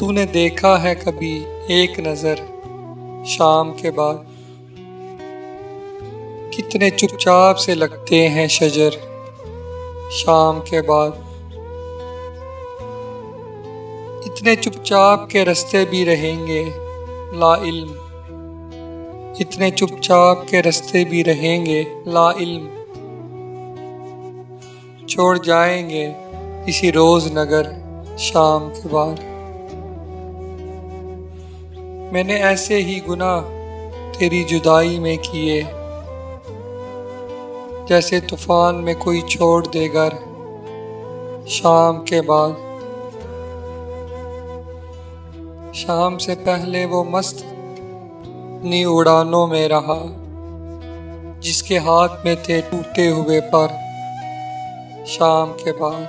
तूने देखा है कभी एक नजर शाम के बाद, कितने चुपचाप से लगते हैं शजर शाम के बाद। इतने चुपचाप के रास्ते भी रहेंगे ला इल्म, इतने चुपचाप के रास्ते भी रहेंगे ला इल्म। छोड़ जाएंगे किसी रोज नगर शाम के बाद। मैंने ऐसे ही गुनाह तेरी जुदाई में किए, जैसे तूफान में कोई छोड़ दे घर शाम के बाद। शाम से पहले वो मस्त अपनी उड़ानों में रहा, जिसके हाथ में थे टूटे हुए पर शाम के बाद।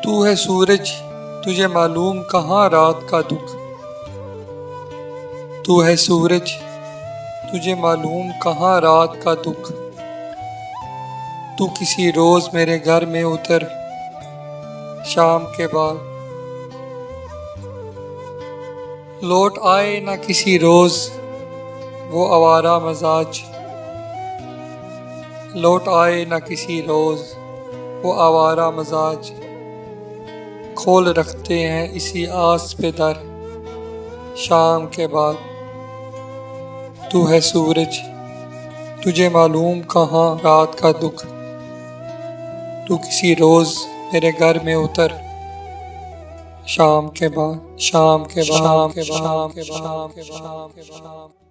तू है सूरज, तुझे मालूम कहाँ रात का दुख। तू है सूरज, तुझे मालूम कहाँ रात का दुख। तू किसी रोज मेरे घर में उतर शाम के बाद। लौट आए ना किसी रोज वो आवारा मजाज, लौट आए ना किसी रोज वो आवारा मजाज। खोल रखते हैं इसी आस पे दर शाम के बाद। तू है सूरज, तुझे मालूम कहाँ रात का दुख। तू किसी रोज मेरे घर में उतर शाम के बाद, शाम के बाद, शाम के बाद, शाम के बाद, शाम के बाद।